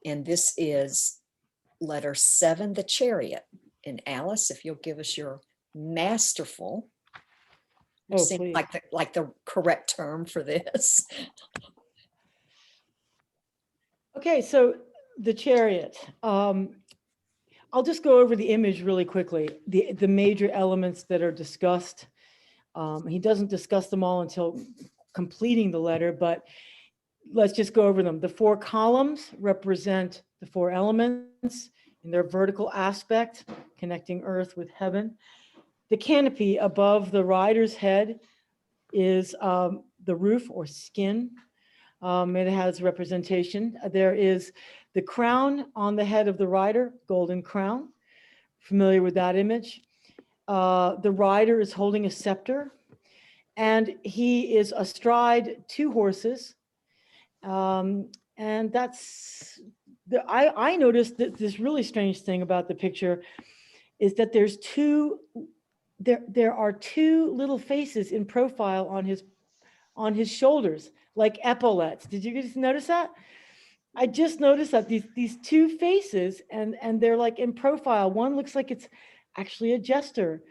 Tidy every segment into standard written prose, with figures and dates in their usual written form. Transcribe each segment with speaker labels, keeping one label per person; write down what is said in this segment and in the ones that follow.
Speaker 1: And this is letter 7, the Chariot. And Alice, if you'll give us your masterful, which
Speaker 2: Oh,
Speaker 1: seems
Speaker 2: please.
Speaker 1: like the correct term for this.
Speaker 2: Okay, so the Chariot. I'll just go over the image really quickly, the major elements that are discussed. He doesn't discuss them all until completing the letter, but let's just go over them. The 4 columns represent the 4 elements in their vertical aspect, connecting earth with heaven. The canopy above the rider's head is the roof or skin. It has representation. There is the crown on the head of the rider, golden crown. Familiar with that image? The rider is holding a scepter, and he is astride 2 horses. And that's I noticed that this really strange thing about the picture is that there are 2 little faces in profile on his shoulders, like epaulets. Did you guys notice that? I just noticed that these 2 faces, and they're like in profile. One looks like it's actually a jester.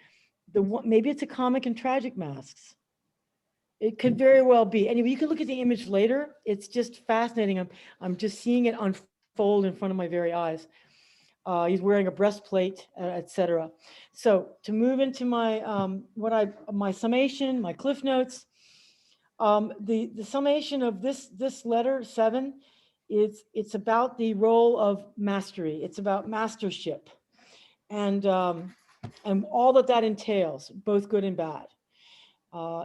Speaker 2: Maybe it's a comic and tragic masks. It could very well be. Anyway, you can look at the image later. It's just fascinating. I'm just seeing it unfold in front of my very eyes. He's wearing a breastplate, etc. So to move into my my summation, my cliff notes. The summation of this letter 7, it's about the role of mastery. It's about mastership, and all that entails, both good and bad.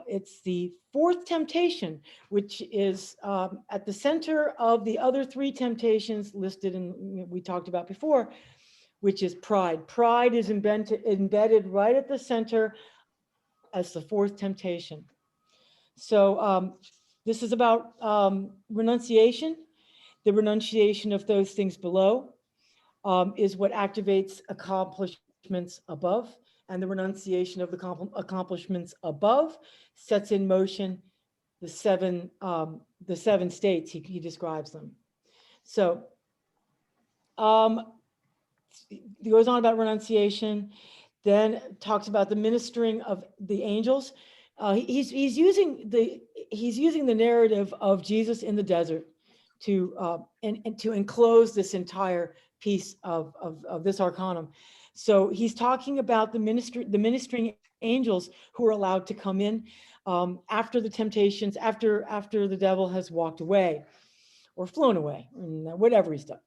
Speaker 2: It's the 4th temptation, which is at the center of the other 3 temptations listed in we talked about before, which is pride. Pride is embedded right at the center as the 4th temptation. So this is about renunciation. The renunciation of those things below is what activates accomplishments above. And the renunciation of the accomplishments above sets in motion the 7 states. He describes them. So he goes on about renunciation, then talks about the ministering of the angels. He's using the narrative of Jesus in the desert to and to enclose this entire piece of this arcanum. So he's talking about the ministering angels who are allowed to come in after the temptations, after the devil has walked away or flown away, whatever he's done.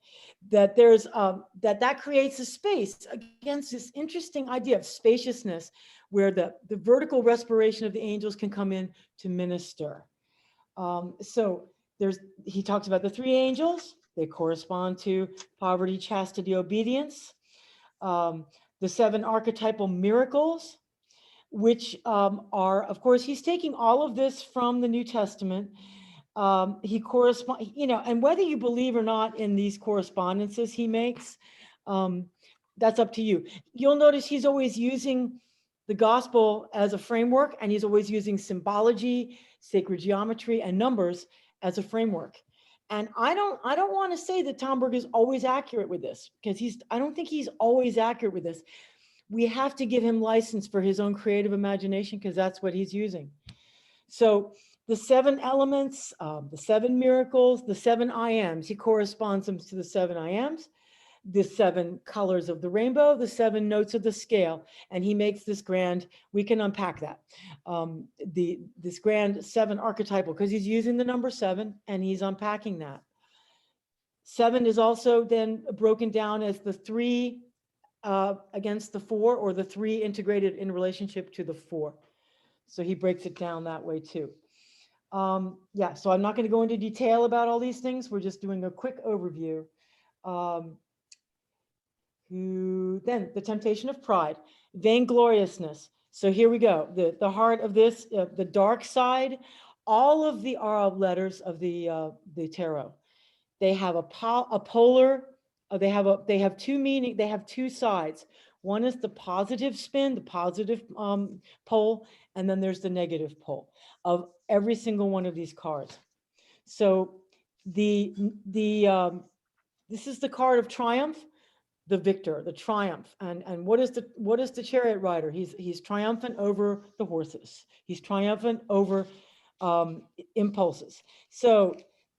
Speaker 2: That there's that creates a space against this interesting idea of spaciousness, where the vertical respiration of the angels can come in to minister. So he talks about the 3 angels. They correspond to poverty, chastity, obedience. The 7 archetypal miracles, which are, of course, he's taking all of this from the New Testament. He corresponds, and whether you believe or not in these correspondences he makes, that's up to you. You'll notice he's always using the gospel as a framework, and he's always using symbology, sacred geometry, and numbers as a framework. And I don't want to say that Tomberg is always accurate with this, because I don't think he's always accurate with this. We have to give him license for his own creative imagination, because that's what he's using. So the 7 elements, the 7 miracles, the 7 I ams, he corresponds them to the 7 I ams, the 7 colors of the rainbow, the 7 notes of the scale, and he makes this grand, we can unpack that, this grand 7 archetypal, because he's using the number 7 and he's unpacking that. 7 is also then broken down as the 3 against the 4, or the 3 integrated in relationship to the 4. So he breaks it down that way too. Yeah, so I'm not going to go into detail about all these things. We're just doing a quick overview. Then the temptation of pride, vaingloriousness. So here we go. The heart of this, the dark side, all of the letters of the tarot, they have a polar. They have 2 meaning. They have 2 sides. One is the positive spin, the positive pole, and then there's the negative pole of every single one of these cards. So the this is the card of triumph, the victor, the triumph. And what is the chariot rider? He's triumphant over the horses. He's triumphant over impulses. So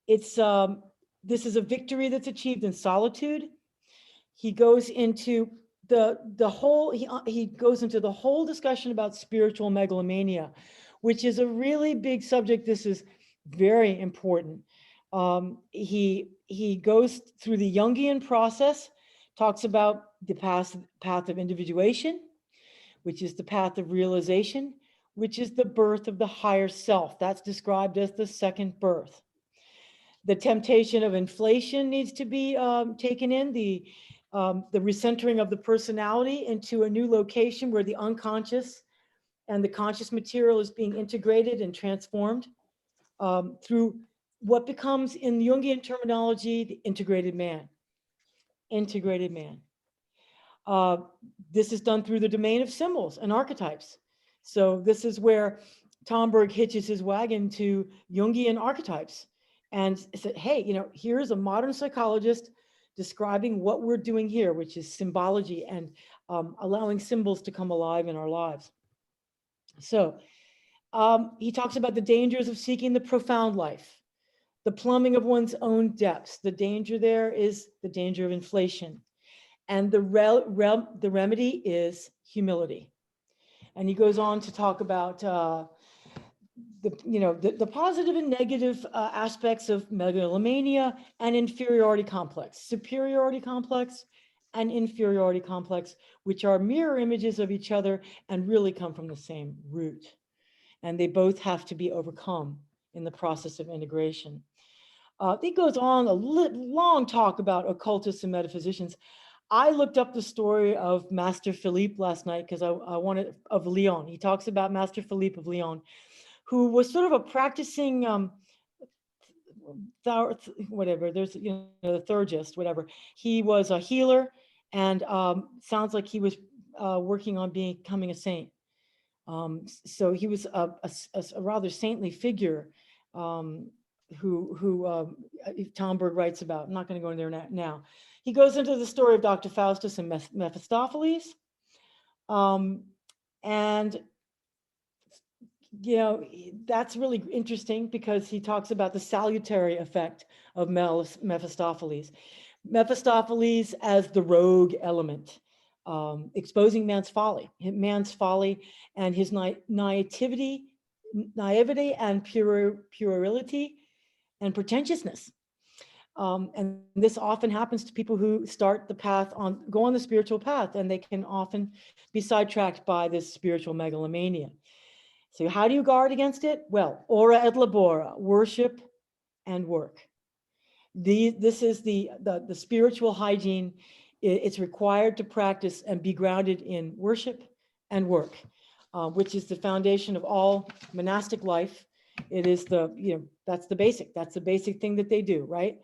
Speaker 2: it's this is a victory that's achieved in solitude. He goes into the whole he goes into the whole discussion about spiritual megalomania, which is a really big subject. This is very important. He goes through the Jungian process, talks about the path of individuation, which is the path of realization, which is the birth of the higher self. That's described as the second birth. The temptation of inflation needs to be taken in, the recentering of the personality into a new location where the unconscious and the conscious material is being integrated and transformed through what becomes, in the Jungian terminology, the integrated man. Integrated man. This is done through the domain of symbols and archetypes. So this is where Tomberg hitches his wagon to Jungian archetypes and said, hey, you know, here's a modern psychologist describing what we're doing here, which is symbology and allowing symbols to come alive in our lives. So he talks about the dangers of seeking the profound life, the plumbing of one's own depths. The danger there is the danger of inflation. And the remedy is humility. And he goes on to talk about the positive and negative aspects of megalomania and inferiority complex, superiority complex and inferiority complex, which are mirror images of each other and really come from the same root. And they both have to be overcome in the process of integration. It goes on a long talk about occultists and metaphysicians. I looked up the story of Master Philippe last night because I wanted, of Lyon. He talks about Master Philippe of Lyon, who was sort of a practicing whatever, there's, you know, the theurgist, whatever. He was a healer and sounds like he was working on becoming a saint. So he was a rather saintly figure who Tomberg writes about. I'm not going to go in there now. He goes into the story of Dr. Faustus and Mephistopheles. And, you know, that's really interesting because he talks about the salutary effect of Mephistopheles. Mephistopheles as the rogue element, exposing man's folly and his naivety and puerility and pretentiousness. And this often happens to people who start the path go on the spiritual path, and they can often be sidetracked by this spiritual megalomania. So how do you guard against it? Well, ora et labora, worship and work. This is the spiritual hygiene. It's required to practice and be grounded in worship and work, which is the foundation of all monastic life. It is that's the basic thing that they do, right?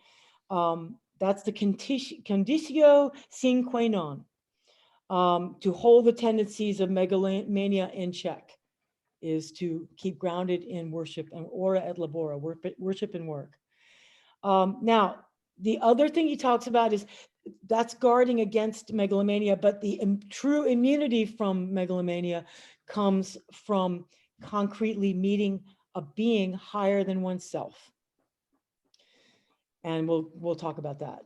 Speaker 2: That's the conditio sine qua non, to hold the tendencies of megalomania in check, is to keep grounded in worship and ora et labora, worship and work. Now, the other thing he talks about is that's guarding against megalomania, but the true immunity from megalomania comes from concretely meeting a being higher than oneself. And we'll talk about that.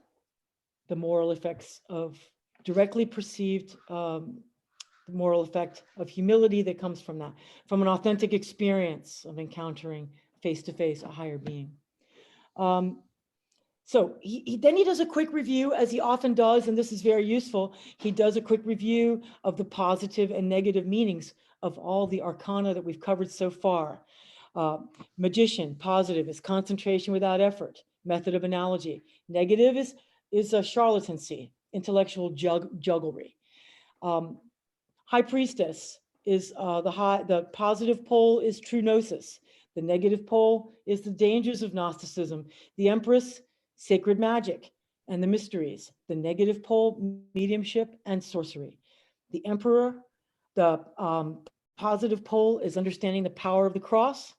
Speaker 2: The moral effects of directly perceived, the moral effect of humility that comes from that, from an authentic experience of encountering face-to-face a higher being. So then he does a quick review, as he often does, and this is very useful. He does a quick review of the positive and negative meanings of all the arcana that we've covered so far. Magician, positive, is concentration without effort, method of analogy. Negative is a charlatancy, intellectual jugglery. High priestess is the positive pole is true gnosis. The negative pole is the dangers of Gnosticism. The empress, sacred magic and the mysteries. The negative pole, mediumship and sorcery. The emperor, the positive pole is understanding the power of the cross,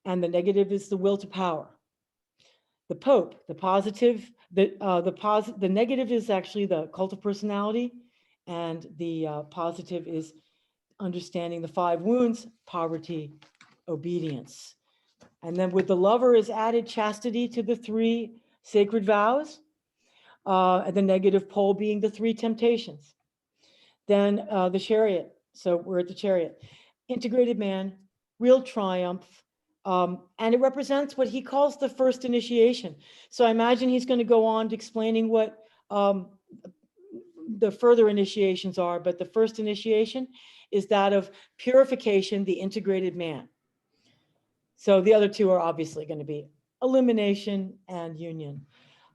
Speaker 2: and the negative is the will to power. the Pope, the positive, the negative is actually the cult of personality, and the positive is understanding the 5 wounds: poverty, obedience. And then with the Lover is added chastity to the 3 sacred vows, and the negative pole being the 3 temptations. Then the Chariot. So we're at the Chariot. Integrated man, real triumph. And it represents what he calls the first initiation. So I imagine he's going to go on to explaining what the further initiations are, but the first initiation is that of purification, the integrated man. So the other 2 are obviously going to be illumination and union.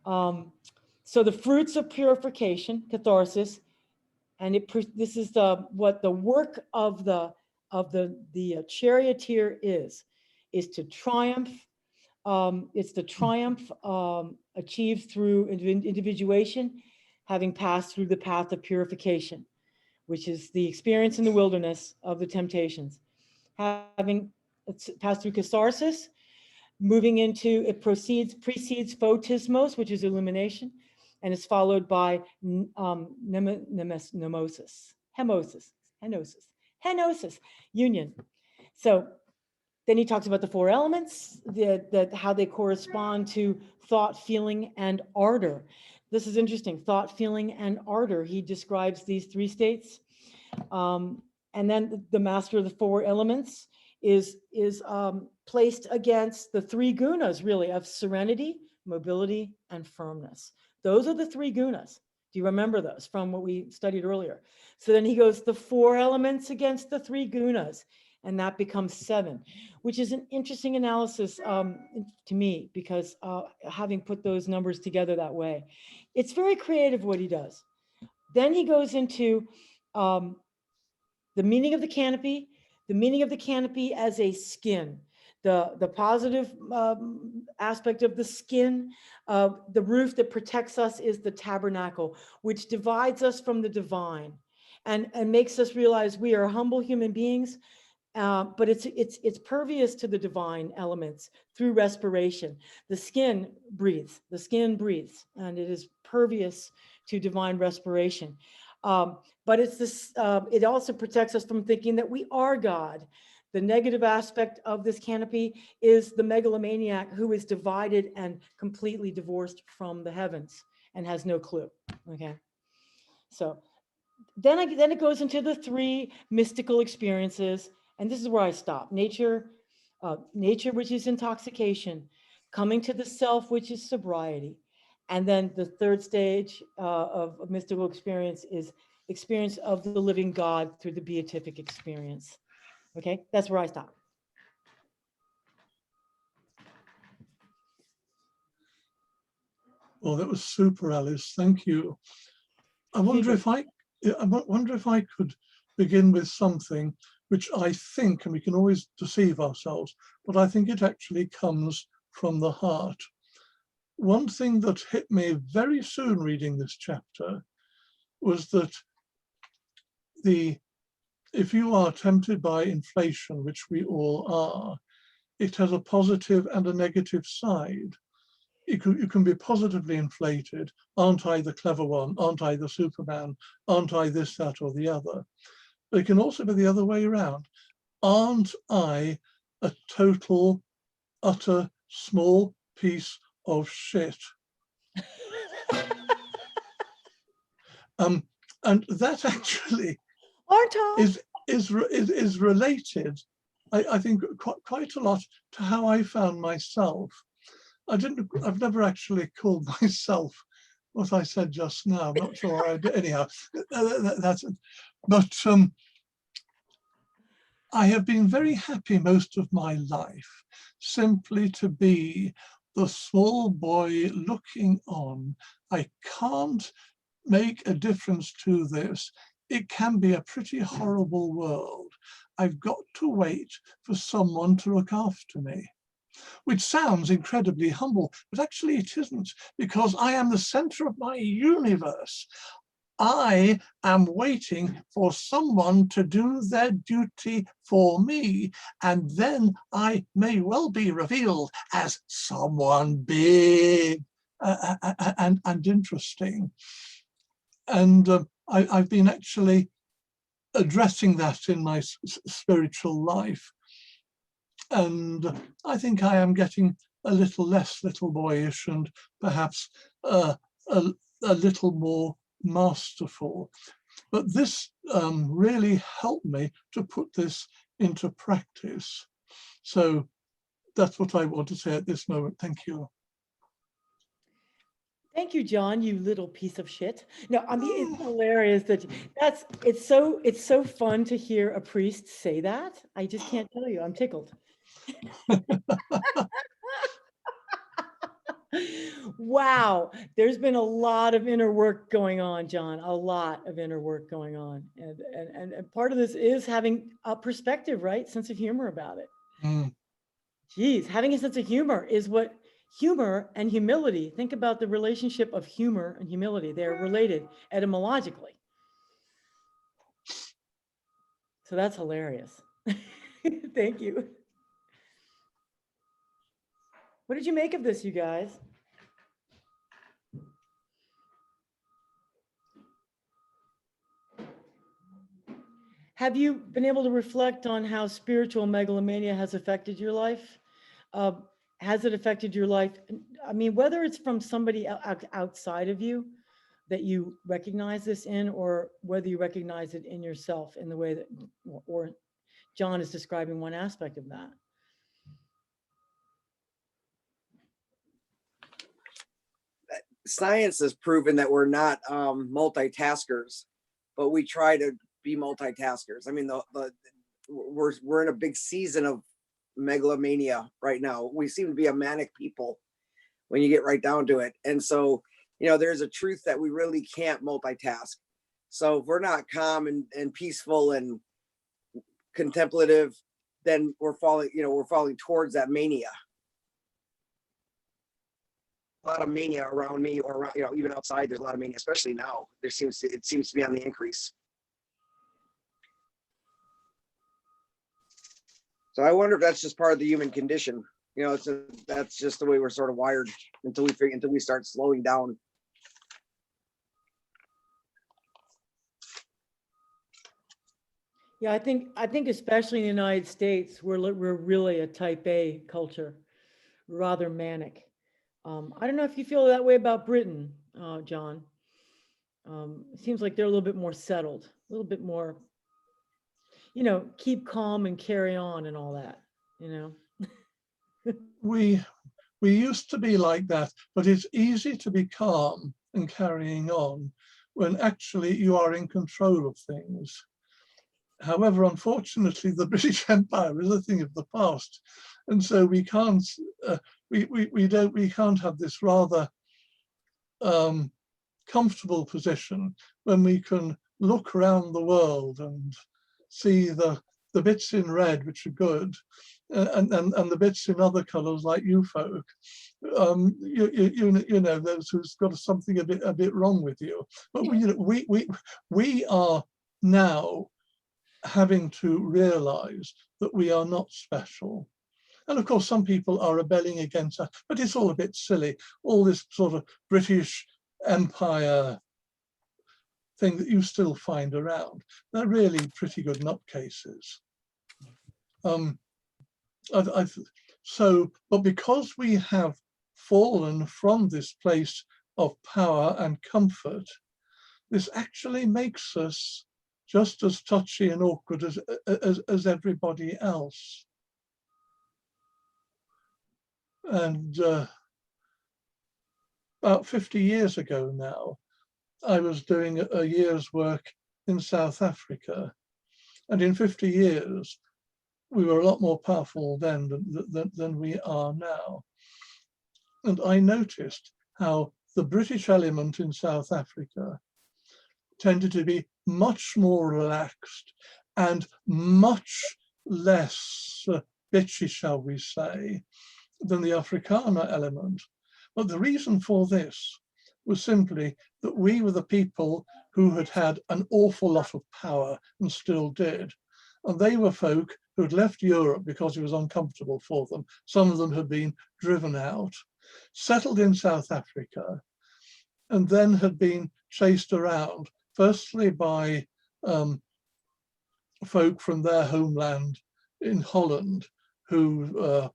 Speaker 2: So the fruits of purification, catharsis, and this is what the work of the charioteer is to triumph. It's the triumph achieved through individuation, having passed through the path of purification, which is the experience in the wilderness of the temptations. Having passed through catharsis, moving into, it precedes photismos, which is illumination, and is followed by henosis, union. So then he talks about the 4 elements, how they correspond to thought, feeling, and ardor. This is interesting, thought, feeling, and ardor. He describes these 3 states. And then the master of the 4 elements is placed against the 3 gunas, really, of serenity, mobility, and firmness. Those are the 3 gunas. Do you remember those from what we studied earlier? So then he goes the 4 elements against the 3 gunas, and that becomes 7, which is an interesting analysis to me, because having put those numbers together that way, it's very creative what he does. Then he goes into the meaning of the canopy as a skin. The positive aspect of the skin, the roof that protects us, is the tabernacle, which divides us from the divine and makes us realize we are humble human beings, but it's pervious to the divine elements through respiration. The skin breathes, and it is pervious to divine respiration. But it's this, it also protects us from thinking that we are God. The negative aspect of this canopy is the megalomaniac, who is divided and completely divorced from the heavens and has no clue. Okay. So then it goes into the 3 mystical experiences. And this is where I stop. Nature, which is intoxication, coming to the self, which is sobriety. And then the 3rd stage of mystical experience is experience of the living God through the beatific experience. Okay, that's where I stop.
Speaker 3: Well, that was super, Alice. Thank you. I wonder if I could begin with something which I think, and we can always deceive ourselves, but I think it actually comes from the heart. One thing that hit me very soon reading this chapter was that if you are tempted by inflation, which we all are, it has a positive and a negative side. You can be positively inflated. Aren't I the clever one? Aren't I the Superman? Aren't I this, that, or the other? But it can also be the other way around. Aren't I a total, utter, small piece of shit? And that actually is related, I think, quite a lot to how I found myself. I've never actually called myself what I said just now. I'm not sure I did. Anyhow, that's it. But I have been very happy most of my life simply to be the small boy looking on. I can't make a difference to this. It can be a pretty horrible world. I've got to wait for someone to look after me, which sounds incredibly humble, but actually it isn't, because I am the center of my universe. I am waiting for someone to do their duty for me, and then I may well be revealed as someone big and interesting. And I've been actually addressing that in my spiritual life. And I think I am getting a little less little boyish and perhaps a little more masterful. But this really helped me to put this into practice. So that's what I want to say at this moment. Thank you.
Speaker 2: Thank you, John, you little piece of shit. No, I mean, it's hilarious that it's so fun to hear a priest say that. I just can't tell you, I'm tickled. Wow, there's been a lot of inner work going on, John, a lot of inner work going on. And part of this is having a perspective, right? Sense of humor about it.
Speaker 3: Mm.
Speaker 2: Geez, having a sense of humor is what humor and humility, think about the relationship of humor and humility. They're related etymologically. So that's hilarious. Thank you. What did you make of this, you guys? Have you been able to reflect on how spiritual megalomania has affected your life? Has it affected your life? I mean, whether it's from somebody outside of you that you recognize this in, or whether you recognize it in yourself in the way that, or John is describing one aspect of that.
Speaker 4: Science has proven that we're not multitaskers, but we try to be multitaskers. I mean, we're in a big season of megalomania right now. We seem to be a manic people when you get right down to it. And so, you know, there's a truth that we really can't multitask. So if we're not calm and peaceful and contemplative, then we're falling towards that mania. A lot of mania around me, or around, even outside, there's a lot of mania, especially now. It seems to be on the increase. So I wonder if that's just part of the human condition. That's just the way we're sort of wired until we start slowing down.
Speaker 2: Yeah, I think especially in the United States, we're really a type A culture, rather manic. I don't know if you feel that way about Britain, John. It seems like they're a little bit more settled, a little bit more, keep calm and carry on and all that,
Speaker 3: We used to be like that, but it's easy to be calm and carrying on when actually you are in control of things. However, unfortunately, the British Empire is a thing of the past, and so we can't we can't have this rather comfortable position when we can look around the world and see the bits in red which are good, and the bits in other colours like you folk. Those who's got something a bit wrong with you. But we are now having to realize that we are not special. And of course, some people are rebelling against that, but it's all a bit silly. All this sort of British Empire thing that you still find around, they're really pretty good nutcases. But because we have fallen from this place of power and comfort, this actually makes us just as touchy and awkward as everybody else. And about 50 years ago now, I was doing a year's work in South Africa. And in 50 years, we were a lot more powerful then than we are now. And I noticed how the British element in South Africa tended to be much more relaxed and much less bitchy, shall we say, than the Afrikaner element. But the reason for this was simply that we were the people who had had an awful lot of power and still did. And they were folk who had left Europe because it was uncomfortable for them. Some of them had been driven out, settled in South Africa, and then had been chased around, firstly by folk from their homeland in Holland who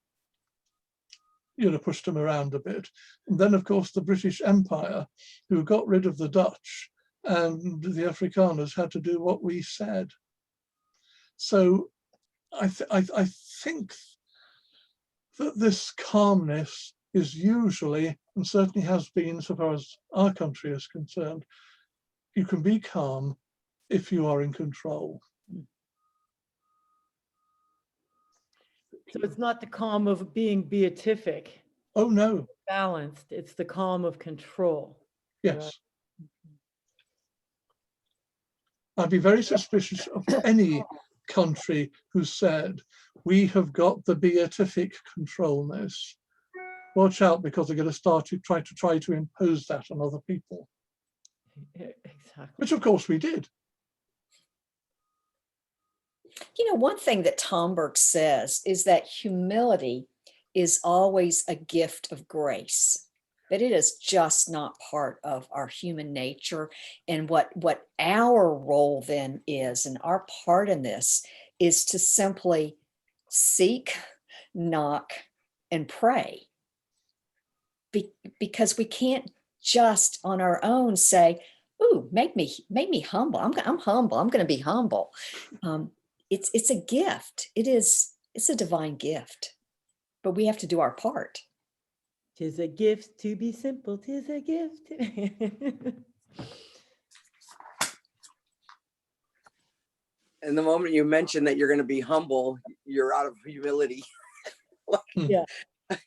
Speaker 3: pushed them around a bit. And then, of course, the British Empire, who got rid of the Dutch, and the Afrikaners had to do what we said. So I think that this calmness is usually, and certainly has been so far as our country is concerned, you can be calm if you are in control.
Speaker 2: So it's not the calm of being beatific,
Speaker 3: Oh no,
Speaker 2: balanced. It's the calm of control.
Speaker 3: yes. I'd be very suspicious of any country who said, we have got the beatific controlness. Watch out, because they're going to start to try to impose that on other people,
Speaker 2: Exactly.
Speaker 3: which of course we did.
Speaker 1: You know, one thing that Tomberg says is that humility is always a gift of grace, that it is just not part of our human nature. And what our role then is, and our part in this, is to simply seek, knock, and pray. Because we can't just on our own say, "Ooh, make me humble. I'm humble. I'm going to be humble." It's a gift. It's a divine gift, but we have to do our part.
Speaker 2: 'Tis a gift to be simple. 'Tis a gift.
Speaker 4: And the moment you mention that you're going to be humble, you're out of humility.
Speaker 2: Yeah.
Speaker 5: I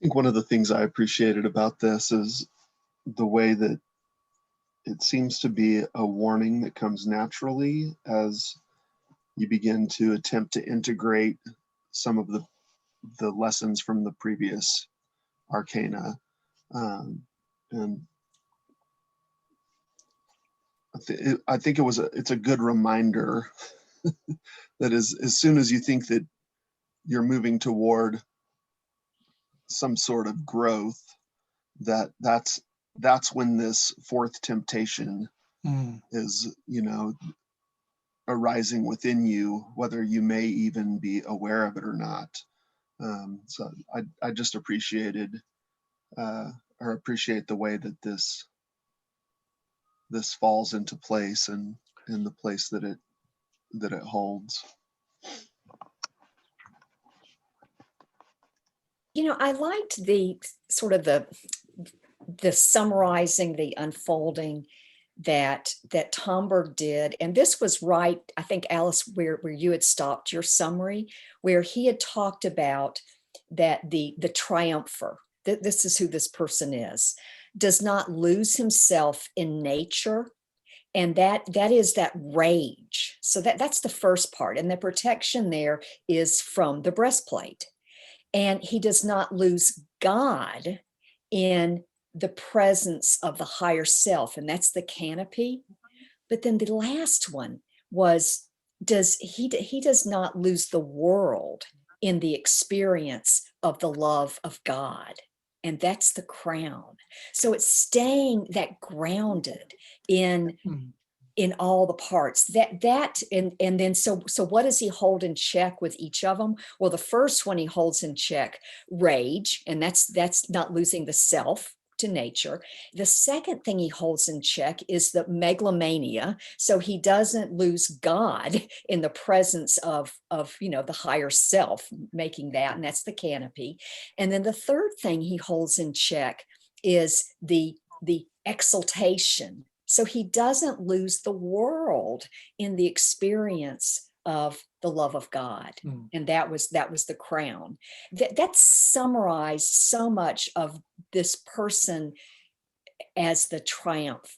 Speaker 5: think one of the things I appreciated about this is the way that it seems to be a warning that comes naturally as you begin to attempt to integrate some of the lessons from the previous arcana. And I think it's a good reminder that as soon as you think that you're moving toward some sort of growth, that's when this fourth temptation is, arising within you, whether you may even be aware of it or not. So I just appreciate the way that this falls into place and in the place that it holds.
Speaker 1: You know, I liked the sort of the summarizing, the unfolding that Tomberg did. And this was right, I think, Alice, where you had stopped your summary, where he had talked about that the triumpher, this is who this person is, does not lose himself in nature. And that is that rage. So that's the first part. And the protection there is from the breastplate. And he does not lose God in the presence of the higher self, and that's the canopy. But then the last one was, he does not lose the world in the experience of the love of God, and that's the crown. So it's staying that grounded in all the parts, and then so what does he hold in check with each of them? Well, the first one he holds in check, rage, and that's not losing the self to nature. The second thing he holds in check is the megalomania, so he doesn't lose God in the presence of the higher self, making that, and that's the canopy. And then the third thing he holds in check is the exaltation. So he doesn't lose the world in the experience of the love of God. And that was the crown. That summarized so much of this person as the triumph.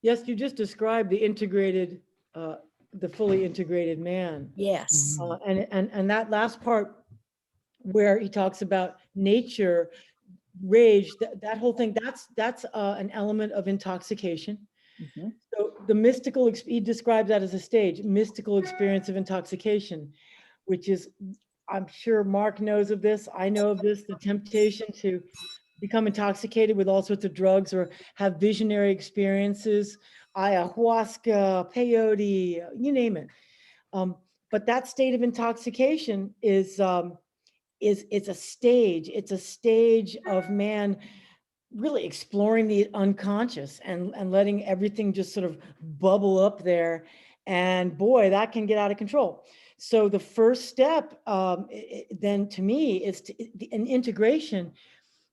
Speaker 2: Yes, you just described the integrated, the fully integrated man.
Speaker 1: Yes.
Speaker 2: And that last part where he talks about nature, rage, that whole thing, that's an element of intoxication.
Speaker 1: Mhm.
Speaker 2: So the mystical, he describes that as a stage, mystical experience of intoxication, which is, I'm sure Mark knows of this, I know of this, the temptation to become intoxicated with all sorts of drugs or have visionary experiences, ayahuasca, peyote, you name it. But that state of intoxication is it's a stage. It's a stage of man really exploring the unconscious and letting everything just sort of bubble up there. And boy, that can get out of control. So the first step then to me is an integration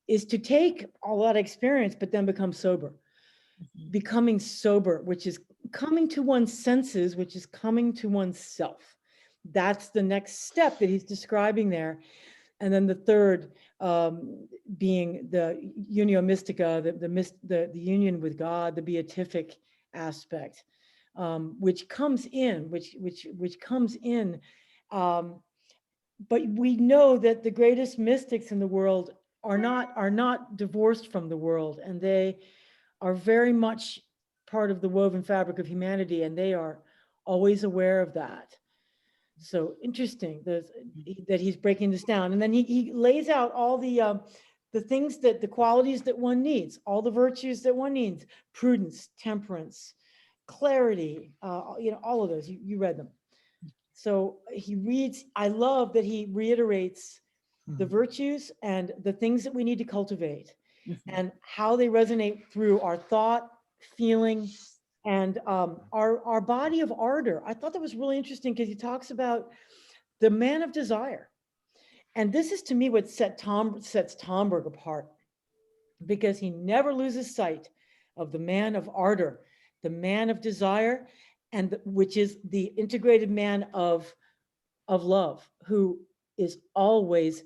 Speaker 2: is to take all that experience, but then become sober. Becoming sober, which is coming to one's senses, which is coming to oneself. That's the next step that he's describing there. And then the third being the unio mystica, the union with God, the beatific aspect, which comes in, which comes in. But we know that the greatest mystics in the world are not divorced from the world, and they are very much part of the woven fabric of humanity, and they are always aware of that. So interesting that he's breaking this down. And then he lays out all the things the qualities that one needs, all the virtues that one needs: prudence, temperance, clarity, all of those. You read them. So I love that he reiterates the virtues and the things that we need to cultivate and how they resonate through our thought, feeling, and our body of ardor. I thought that was really interesting because he talks about the man of desire. And this is to me what sets Tomberg apart, because he never loses sight of the man of ardor, the man of desire, and which is the integrated man of love, who is always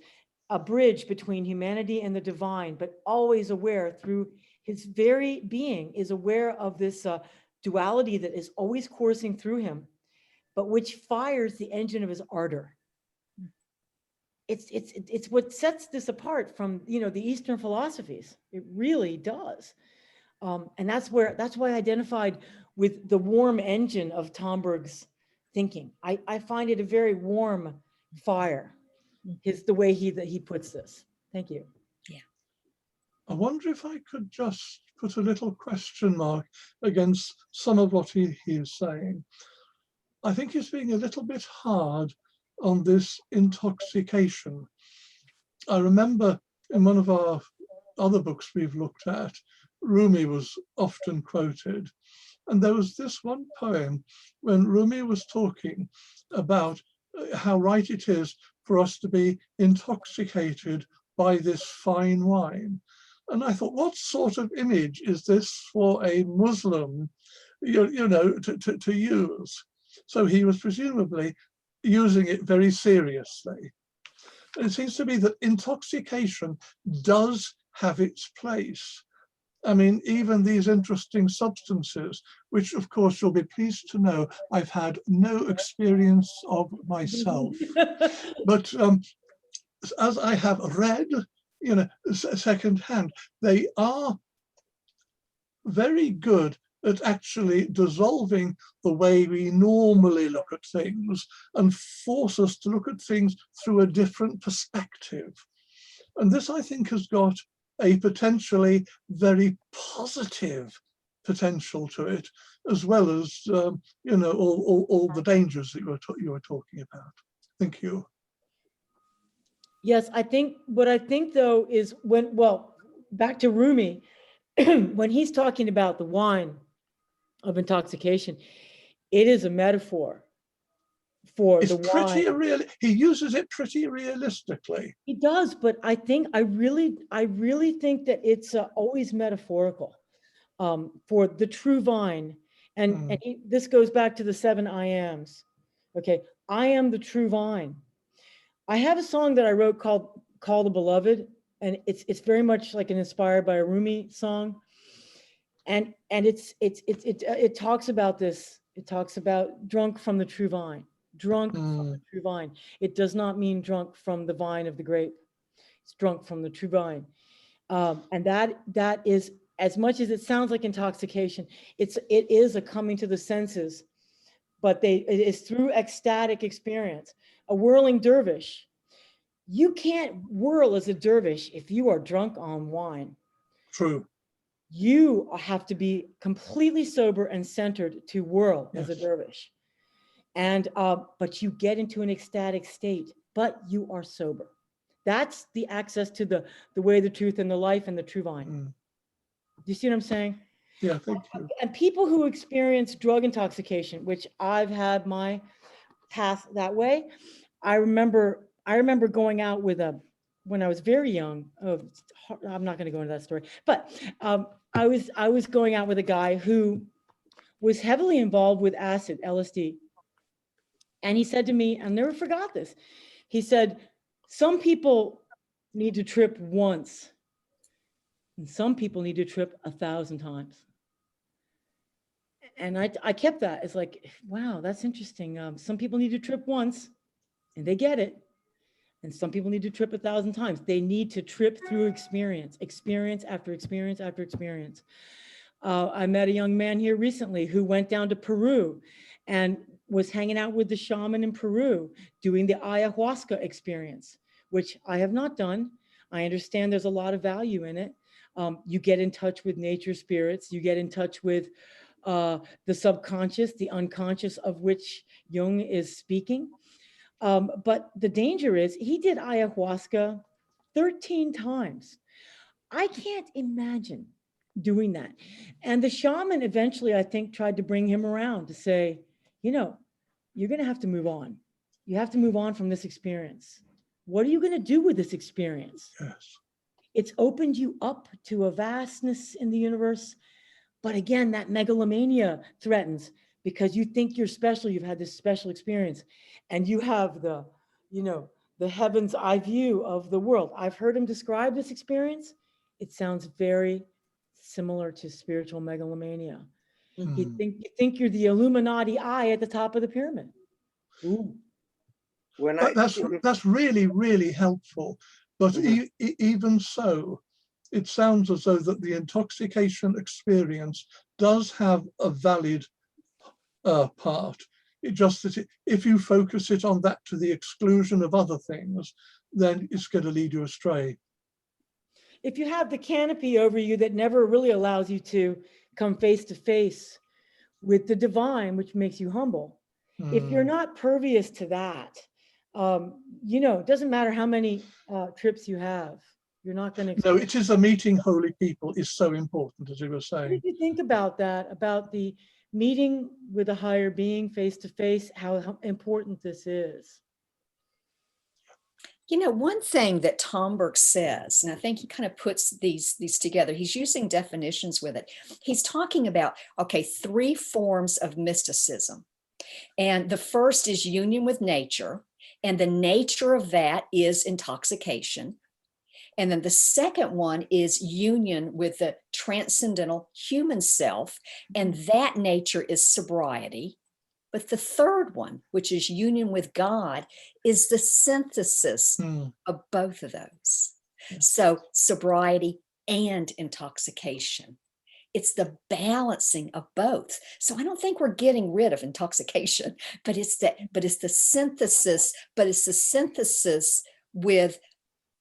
Speaker 2: a bridge between humanity and the divine, but always aware through his very being, is aware of this duality that is always coursing through him, but which fires the engine of his ardor. It's what sets this apart from the Eastern philosophies. It really does, and that's why I identified with the warm engine of Tomberg's thinking. I find it a very warm fire. The way he puts this. Thank you.
Speaker 3: I wonder if I could just put a little question mark against some of what he is saying. I think he's being a little bit hard on this intoxication. I remember in one of our other books we've looked at, Rumi was often quoted. And there was this one poem when Rumi was talking about how right it is for us to be intoxicated by this fine wine. And I thought, what sort of image is this for a Muslim, to use? So he was presumably using it very seriously. And it seems to me that intoxication does have its place. I mean, even these interesting substances, which of course you'll be pleased to know I've had no experience of myself. But as I have read, secondhand, they are very good at actually dissolving the way we normally look at things and force us to look at things through a different perspective. And this, I think, has got a potentially very positive potential to it, as well as all the dangers that you were talking about. Thank you.
Speaker 2: Yes, what I think though is back to Rumi, when he's talking about the wine of intoxication, it is a metaphor for the wine.
Speaker 3: He uses it pretty realistically.
Speaker 2: He does, but I really think that it's always metaphorical for the true vine. And this goes back to the 7 I ams. Okay, I am the true vine. I have a song that I wrote called "Call the Beloved," and it's very much like inspired by a Rumi song. And it talks about this. It talks about drunk from the true vine, drunk from
Speaker 3: Mm.
Speaker 2: the true vine. It does not mean drunk from the vine of the grape. It's drunk from the true vine. And that is, as much as it sounds like intoxication, it is a coming to the senses, but it is through ecstatic experience. A whirling dervish, you can't whirl as a dervish if you are drunk on wine.
Speaker 3: True.
Speaker 2: You have to be completely sober and centered to whirl as a
Speaker 3: Yes.
Speaker 2: dervish. And but you get into an ecstatic state, but you are sober. That's the access to the way, the truth, and the life, and the true vine.
Speaker 3: Mm.
Speaker 2: Do you see what I'm saying?
Speaker 3: Yeah, thank you.
Speaker 2: And people who experience drug intoxication, which I've had my path that way. I remember going out with when I was very young. Oh, I'm not going to go into that story, but I was going out with a guy who was heavily involved with acid, LSD. And he said to me, I never forgot this. He said, some people need to trip once, and some people need to trip 1,000 times. And I kept that. It's like, wow, that's interesting. Some people need to trip once and they get it. And some people need to trip 1,000 times. They need to trip through experience after experience after experience. I met a young man here recently who went down to Peru and was hanging out with the shaman in Peru doing the ayahuasca experience, which I have not done. I understand there's a lot of value in it. You get in touch with nature spirits. You get in touch with the subconscious, the unconscious, of which Jung is speaking. But the danger is he did ayahuasca 13 times. I can't imagine doing that. And the shaman eventually, I think, tried to bring him around to say, you're going to have to move on. You have to move on from this experience. What are you going to do with this experience?
Speaker 3: Yes.
Speaker 2: It's opened you up to a vastness in the universe. But again, that megalomania threatens, because you think you're special. You've had this special experience and you have the heaven's eye view of the world. I've heard him describe this experience. It sounds very similar to spiritual megalomania. You think you're the Illuminati eye at the top of the pyramid. Ooh.
Speaker 3: That's really, really helpful. But even so, it sounds as though that the intoxication experience does have a valid part. It just that if you focus it on that to the exclusion of other things, then it's going to lead you astray.
Speaker 2: If you have the canopy over you that never really allows you to come face to face with the divine, which makes you humble, if you're not pervious to that, it doesn't matter how many trips you have, you're not going to.
Speaker 3: No, it is the meeting holy people is so important, as you were
Speaker 2: What
Speaker 3: saying.
Speaker 2: did you think about that, about the meeting with a higher being face to face, how important this is?
Speaker 1: One thing that Tomberg says, and I think he kind of puts these together, he's using definitions with it. He's talking about, okay, 3 forms of mysticism. And the first is union with nature. And the nature of that is intoxication. And then the second one is union with the transcendental human self. And that nature is sobriety. But the third one, which is union with God, is the synthesis of both of those. Yeah. So sobriety and intoxication. It's the balancing of both. So I don't think we're getting rid of intoxication, but it's the synthesis, with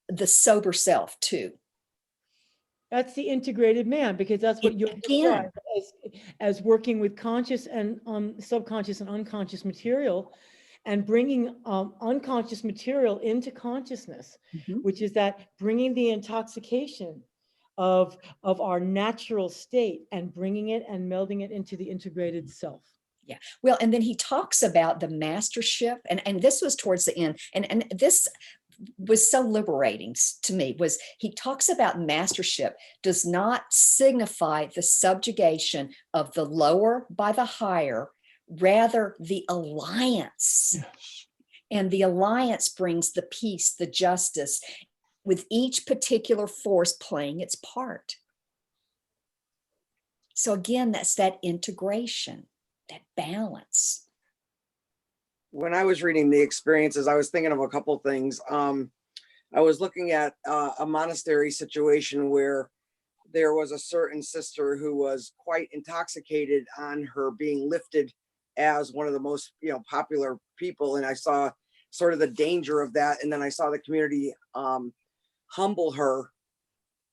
Speaker 1: the sober self too.
Speaker 2: That's the integrated man, because that's what you're described as working with conscious and subconscious and unconscious material, and bringing unconscious material into consciousness, which is that bringing the intoxication of our natural state and bringing it and melding it into the integrated self.
Speaker 1: Yeah. Well, and then he talks about the mastership, and this was towards the end, and this was so liberating to me, was he talks about mastership does not signify the subjugation of the lower by the higher, rather the alliance. Yes. And the alliance brings the peace, the justice, with each particular force playing its part. So again, that's that integration, that balance.
Speaker 4: when I was reading the experiences, I was thinking of a couple things. I was looking at a monastery situation where there was a certain sister who was quite intoxicated on her being lifted as one of the most, popular people. And I saw sort of the danger of that. And then I saw the community humble her.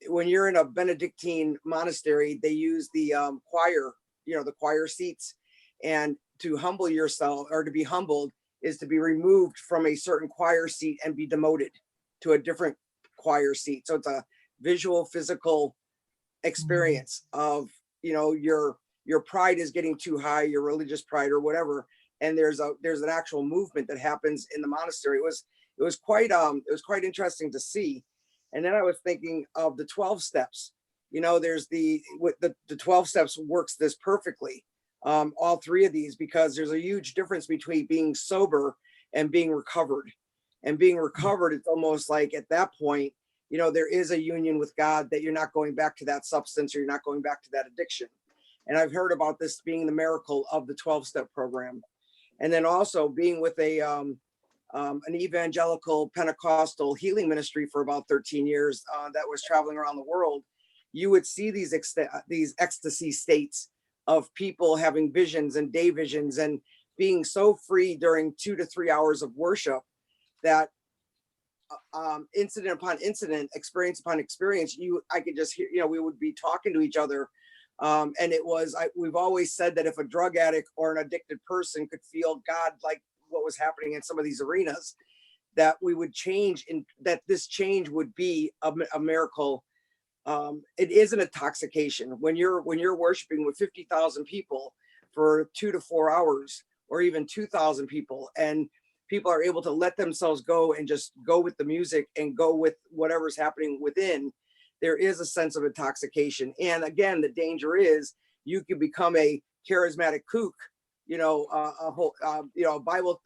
Speaker 4: When you're in a Benedictine monastery, they use the choir, the choir seats. And to humble yourself, or to be humbled, is to be removed from a certain choir seat and be demoted to a different choir seat. So it's a visual, physical experience of, your pride is getting too high, your religious pride or whatever. And there's an actual movement that happens in the monastery. It was quite interesting to see. And then I was thinking of the 12 steps. There's the 12 steps works this perfectly. All three of these, because there's a huge difference between being sober and being recovered. And being recovered, it's almost like at that point, there is a union with God, that you're not going back to that substance, or you're not going back to that addiction. And I've heard about this being the miracle of the 12-step program. And then also being with an evangelical Pentecostal healing ministry for about 13 years that was traveling around the world, you would see these ecstasy states of people having visions and day visions and being so free during 2 to 3 hours of worship that incident upon incident, experience upon experience, I could just hear, we would be talking to each other. And we've always said that if a drug addict or an addicted person could feel God, like what was happening in some of these arenas, that we would change, and that this change would be a miracle. It is an intoxication when you're worshiping with 50,000 people for 2 to 4 hours, or even 2,000 people, and people are able to let themselves go and just go with the music and go with whatever's happening within. There is a sense of intoxication. And again, the danger is you could become a charismatic kook, a Bible,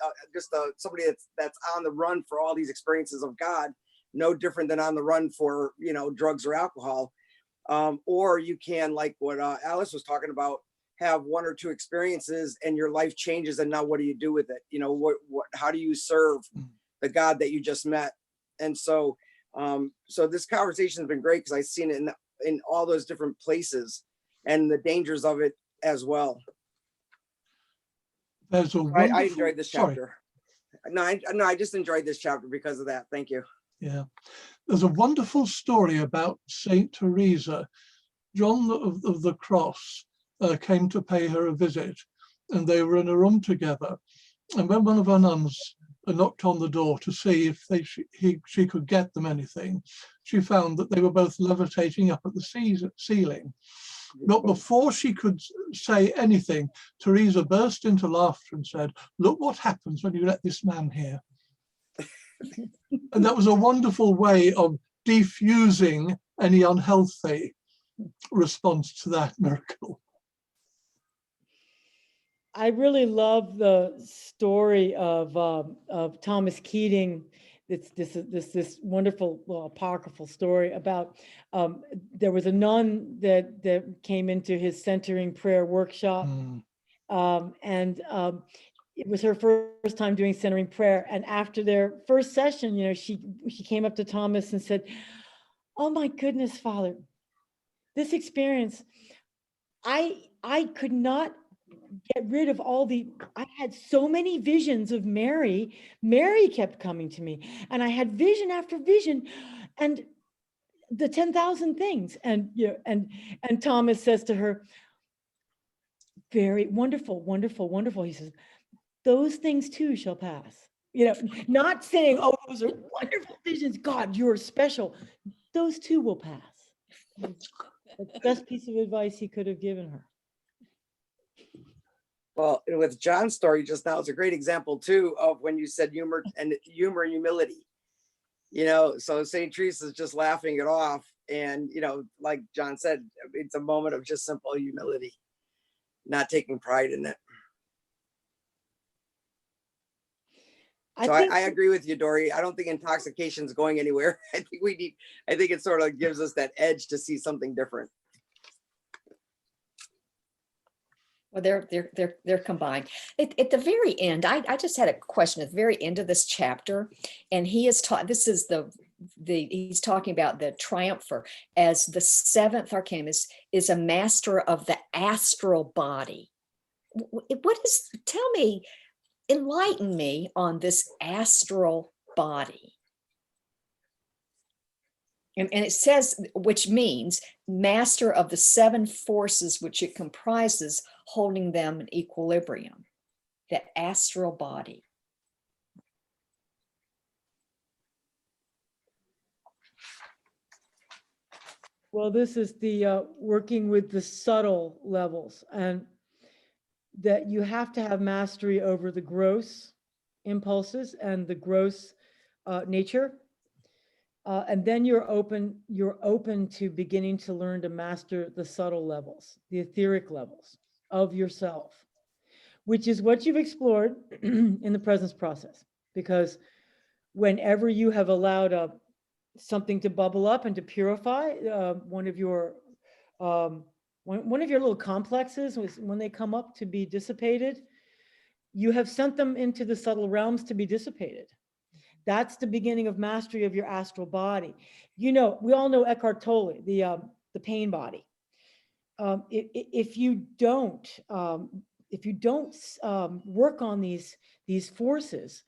Speaker 4: somebody that's on the run for all these experiences of God, no different than on the run for, drugs or alcohol. Or you can, like what Alice was talking about, have 1 or 2 experiences and your life changes. And now what do you do with it? How do you serve the God that you just met? And so this conversation has been great, because I've seen it in all those different places and the dangers of it as well.
Speaker 3: There's a
Speaker 4: I enjoyed this chapter. I just enjoyed this chapter because of that. Thank you.
Speaker 3: Yeah. There's a wonderful story about Saint Teresa. John of the Cross came to pay her a visit, and they were in a room together. And when one of her nuns knocked on the door to see if she could get them anything, she found that they were both levitating up at the ceiling. But before she could say anything, Teresa burst into laughter and said, "Look what happens when you let this man here." And that was a wonderful way of defusing any unhealthy response to that miracle.
Speaker 2: I really love the story of Thomas Keating. It's this wonderful, apocryphal story about there was a nun that came into his centering prayer workshop, and it was her first time doing centering prayer. And after their first session, she came up to Thomas and said, "Oh my goodness, Father, this experience, I could not get rid of I had so many visions of Mary. Mary kept coming to me, and I had vision after vision, and the 10,000 things." And Thomas says to her, "Very wonderful, wonderful, wonderful." He says, "Those things too shall pass." Not saying, "Oh, those are wonderful visions. God, you're special." Those too will pass. The best piece of advice he could have given her.
Speaker 4: Well, with John's story just now, it's a great example too of when you said humor and humility. So St. Teresa's just laughing it off, and like John said, it's a moment of just simple humility, not taking pride in it. I agree with you, Dory. I don't think intoxication is going anywhere. I think it sort of gives us that edge to see something different.
Speaker 1: Well, they're combined. At the very end, I just had a question at the very end of this chapter, and he is taught. This is he's talking about the triumpher as the seventh arcane is a master of the astral body. What is? Tell me, enlighten me on this astral body. And it says, which means master of the seven forces which it comprises, holding them in equilibrium, the astral body.
Speaker 2: Well, this is the working with the subtle levels, and that you have to have mastery over the gross impulses and the gross nature. And then you're open to beginning to learn to master the subtle levels, the etheric levels of yourself, which is what you've explored in the presence process. Because whenever you have allowed something to bubble up and to purify one of your little complexes, when they come up to be dissipated, you have sent them into the subtle realms to be dissipated. That's the beginning of mastery of your astral body. You know, we all know Eckhart Tolle, the pain body. If you don't work on these forces,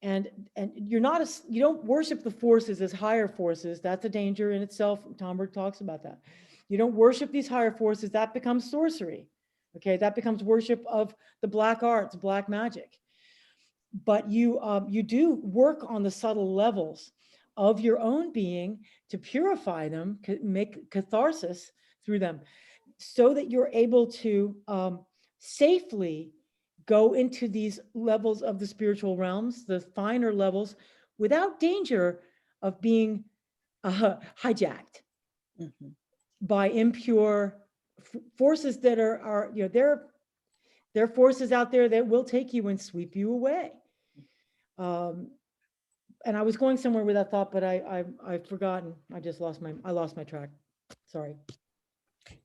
Speaker 2: and you don't worship the forces as higher forces, that's a danger in itself. Tomberg talks about that. You don't worship these higher forces, that becomes sorcery. Okay, that becomes worship of the black arts, black magic. But you do work on the subtle levels of your own being to purify them, make catharsis through them, so that you're able to safely go into these levels of the spiritual realms, the finer levels, without danger of being hijacked by impure forces that are there are forces out there that will take you and sweep you away. And I was going somewhere with that thought, but I've forgotten. I lost my track. Sorry.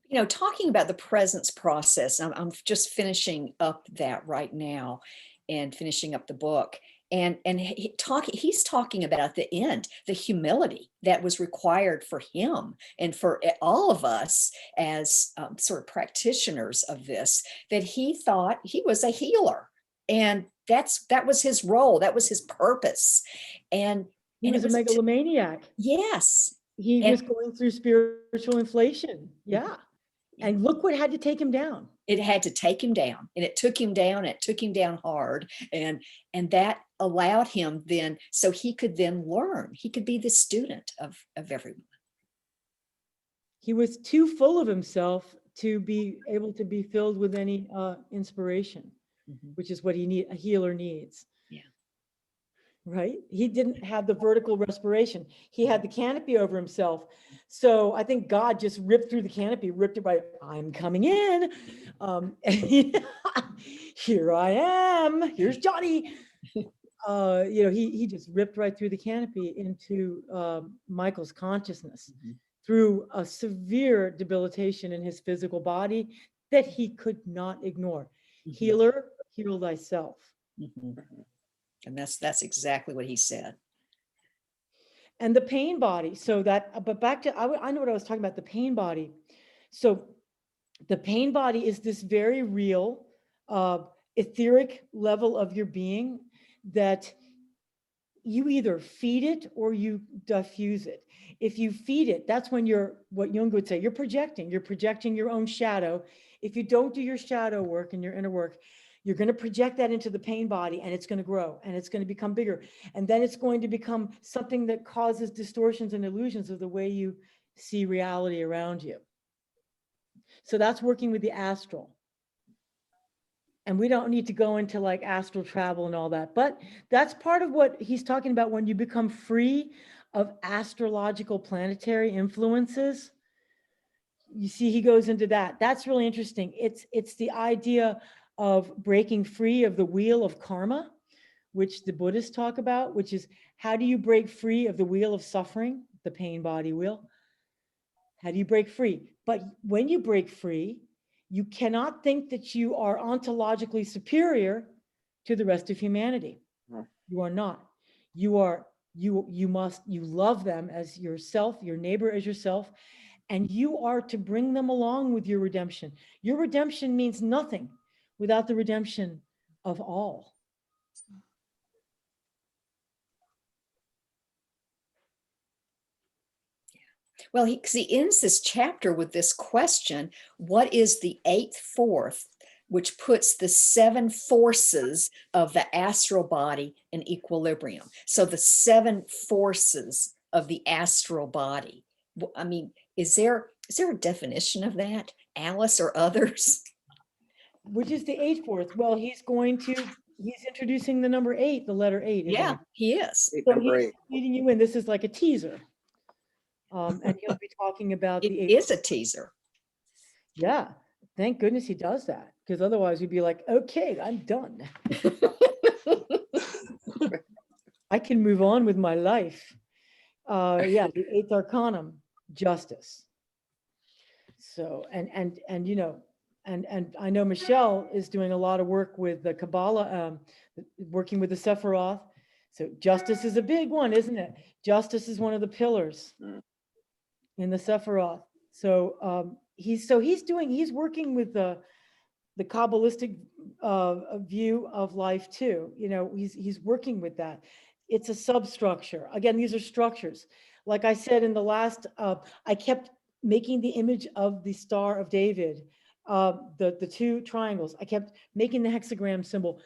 Speaker 1: You know, talking about the presence process, I'm just finishing up that right now and finishing up the book. And he's talking about at the end, the humility that was required for him and for all of us as sort of practitioners of this, that he thought he was a healer. And that was his role. That was his purpose. And
Speaker 2: he was a megalomaniac.
Speaker 1: Yes.
Speaker 2: He was going through spiritual inflation. Yeah. And look what had to take him down.
Speaker 1: It had to take him down, and it took him down. It took him down hard. And that allowed him then, so he could then learn. He could be the student of everyone.
Speaker 2: He was too full of himself to be able to be filled with any inspiration, which is what a healer needs.
Speaker 1: Yeah.
Speaker 2: Right? He didn't have the vertical respiration. He had the canopy over himself. So I think God just ripped through the canopy, ripped it by, I'm coming in. Here I am. Here's Johnny. He just ripped right through the canopy into Michael's consciousness through a severe debilitation in his physical body that he could not ignore. Healer, heal thyself.
Speaker 1: And that's exactly what he said.
Speaker 2: And the pain body. So but back to, I know what I was talking about, the pain body. So the pain body is this very real, etheric level of your being that you either feed it or you diffuse it. If you feed it, that's when what Jung would say, you're projecting your own shadow. If you don't do your shadow work and your inner work, you're going to project that into the pain body, and it's going to grow and it's going to become bigger. And then it's going to become something that causes distortions and illusions of the way you see reality around you. So that's working with the astral. And we don't need to go into like astral travel and all that, but that's part of what he's talking about when you become free of astrological planetary influences. You see, he goes into that. That's really interesting. It's the idea of breaking free of the wheel of karma, which the Buddhists talk about, which is how do you break free of the wheel of suffering, the pain body wheel? How do you break free? But when you break free, You cannot think that you are ontologically superior to the rest of humanity.
Speaker 4: No.
Speaker 2: You are not. You are, you love them as yourself, your neighbor as yourself, and you are to bring them along with your redemption. Your redemption means nothing without the redemption of all.
Speaker 1: Well, he ends this chapter with this question: what is the eighth fourth, which puts the seven forces of the astral body in equilibrium? So the seven forces of the astral body. I mean, is there a definition of that, Alice or others?
Speaker 2: Which is the eighth fourth? Well, he's introducing the number 8, the letter 8.
Speaker 1: Yeah, he is.
Speaker 2: So
Speaker 4: Number
Speaker 2: he's
Speaker 4: 8.
Speaker 2: leading you in. This is like a teaser. And he'll be talking about
Speaker 1: It
Speaker 2: the 8th.
Speaker 1: is a teaser.
Speaker 2: Yeah, thank goodness he does that, because otherwise we'd be like, okay, I'm done. I can move on with my life. Yeah, the 8th arcanum, justice. So, and you know, and I know Michelle is doing a lot of work with the Kabbalah, working with the Sephiroth. So justice is a big one, isn't it? Justice is one of the pillars in the Sephiroth. So he's working with the Kabbalistic view of life too. You know, he's working with that. It's a substructure. Again, these are structures. Like I said in the last, I kept making the image of the Star of David, the 2 triangles. I kept making the hexagram symbol.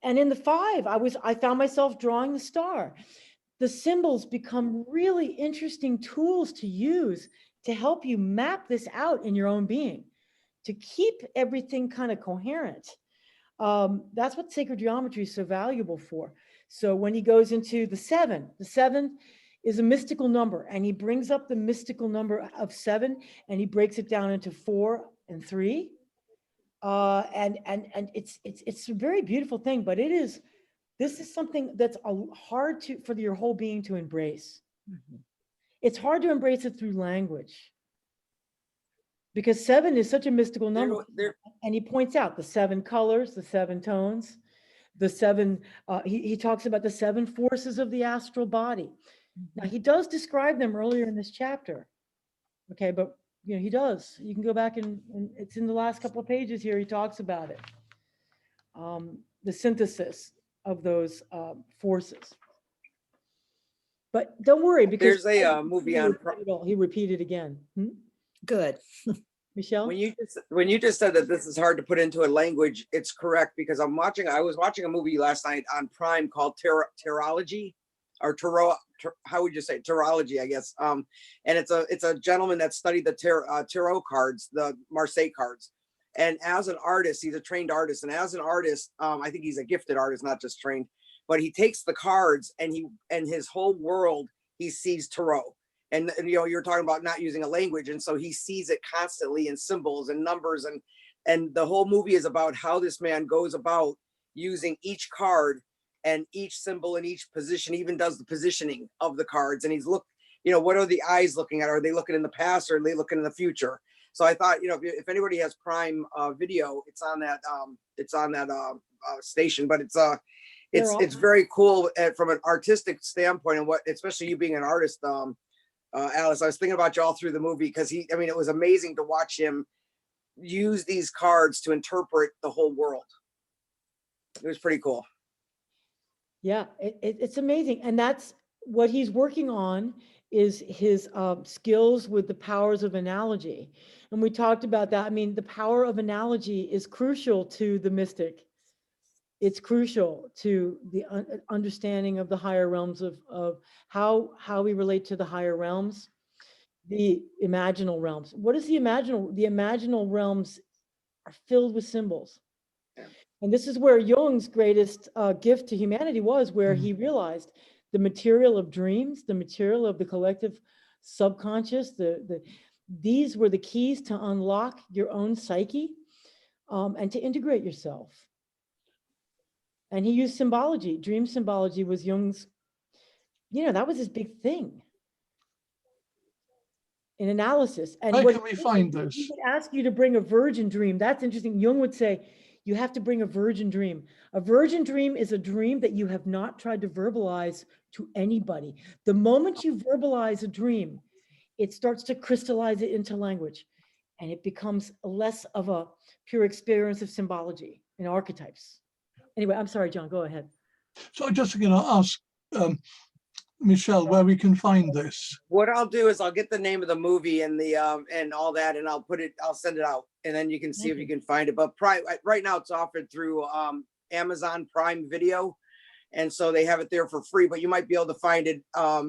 Speaker 2: And in the 5, I found myself drawing the star. The symbols become really interesting tools to use to help you map this out in your own being, to keep everything kind of coherent. That's what sacred geometry is so valuable for. So when he goes into the 7 is a mystical number, and he brings up the mystical number of 7 and he breaks it down into 4 and 3. And it's a very beautiful thing, but this is something that's hard for your whole being to embrace.
Speaker 1: Mhm.
Speaker 2: It's hard to embrace it through language, because 7 is such a mystical number. And he points out the 7 colors, the 7 tones, the 7, he talks about the 7 forces of the astral body. Now, he does describe them earlier in this chapter. Okay, but you know, he does. You can go back and it's in the last couple of pages here. He talks about it. The synthesis of those forces. But don't worry, because
Speaker 4: There's a movie on
Speaker 2: he repeated again.
Speaker 1: Good.
Speaker 2: Michelle?
Speaker 4: when you just said that this is hard to put into a language, it's correct, because I was watching a movie last night on Prime called Tarology, or Tarot, how would you say, Tarology, I guess. And it's a gentleman that studied the tarot cards, the Marseille cards. And as an artist, he's a trained artist. And as an artist, I think he's a gifted artist, not just trained. But he takes the cards and his whole world, he sees tarot. And you know, you're talking about not using a language, and so he sees it constantly in symbols and numbers, and the whole movie is about how this man goes about using each card and each symbol in each position, even does the positioning of the cards. And you know, what are the eyes looking at? Are they looking in the past, or are they looking in the future? So I thought, you know, if anybody has Prime Video, it's on that station. But it's very cool from an artistic standpoint, and especially you being an artist, Alice. I was thinking about you all through the movie, because it was amazing to watch him use these cards to interpret the whole world. It was pretty cool.
Speaker 2: Yeah, it's amazing. And that's what he's working on, is his skills with the powers of analogy. And we talked about that. I mean, the power of analogy is crucial to the mystic. It's crucial to the understanding of the higher realms of how we relate to the higher realms, the imaginal realms. What is the imaginal? The imaginal realms are filled with symbols. And this is where Jung's greatest gift to humanity was, where he realized the material of dreams, the material of the collective subconscious, these were the keys to unlock your own psyche and to integrate yourself. And he used symbology. Dream symbology was Jung's, that was his big thing. in analysis. And
Speaker 3: Where
Speaker 2: what
Speaker 3: can we find
Speaker 2: he
Speaker 3: this?
Speaker 2: would ask you to bring a virgin dream. That's interesting. Jung would say, you have to bring a virgin dream. A virgin dream is a dream that you have not tried to verbalize to anybody. The moment you verbalize a dream, it starts to crystallize it into language, and it becomes less of a pure experience of symbology and archetypes. Anyway, I'm sorry, John, go ahead.
Speaker 3: So I'm just going to ask Michelle where we can find this.
Speaker 4: What I'll do is I'll get the name of the movie and the and all that, and I'll send it out, and then you can see if you can find it. But right now it's offered through Amazon Prime Video, and so they have it there for free. But you might be able to find it,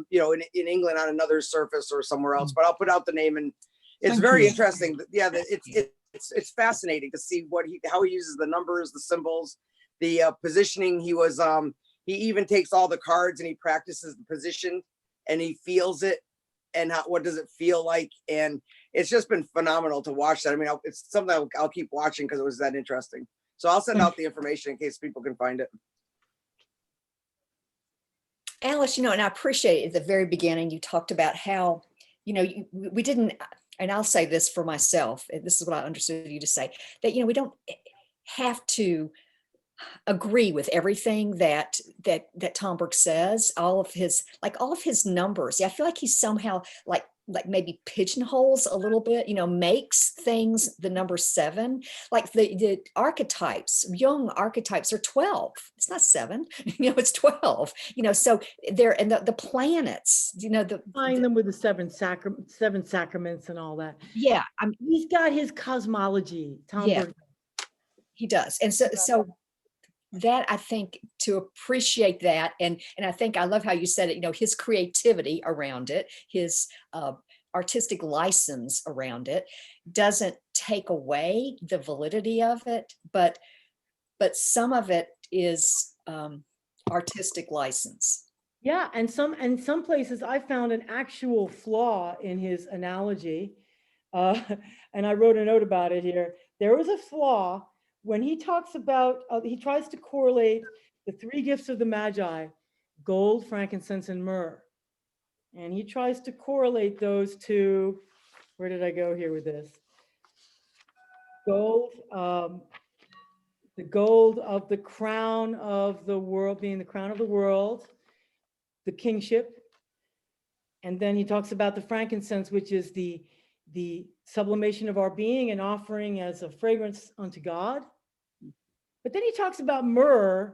Speaker 4: you know, in England on another surface or somewhere else. But I'll put out the name, and it's
Speaker 3: Thank
Speaker 4: very
Speaker 3: you.
Speaker 4: interesting. Yeah, it's fascinating to see how he uses the numbers, the symbols, the positioning. He even takes all the cards and he practices the position, and he feels it, and what does it feel like? And it's just been phenomenal to watch that. I mean, it's something I'll keep watching because it was that interesting. So I'll send out the information in case people can find it.
Speaker 1: Alice, you know, and I appreciate at the very beginning, you talked about how, you know, we didn't, and I'll say this for myself, this is what I understood you to say, that, you know, we don't have to agree with everything that Tomberg says, all of his numbers. Yeah, I feel like he's somehow like maybe pigeonholes a little bit, you know, makes things the number 7, like the archetypes, Jung archetypes are 12. It's not 7, you know, it's 12, you know, so they're, and the planets, you know,
Speaker 2: Find them with the seven sacraments and all that.
Speaker 1: yeah,
Speaker 2: He's got his cosmology, Tomberg.
Speaker 1: Yeah, he does. And so that, I think, to appreciate that, and I think I love how you said it, you know, his creativity around it, his artistic license around it doesn't take away the validity of it, but some of it is artistic license.
Speaker 2: Yeah, and some places I found an actual flaw in his analogy, and I wrote a note about it here. There was a flaw when he talks about, he tries to correlate the 3 gifts of the Magi, gold, frankincense, and myrrh. And he tries to correlate those to, where did I go here with this? Gold, the gold of the crown of the world, being the crown of the world, the kingship. And then he talks about the frankincense, which is the sublimation of our being and offering as a fragrance unto God. But then he talks about myrrh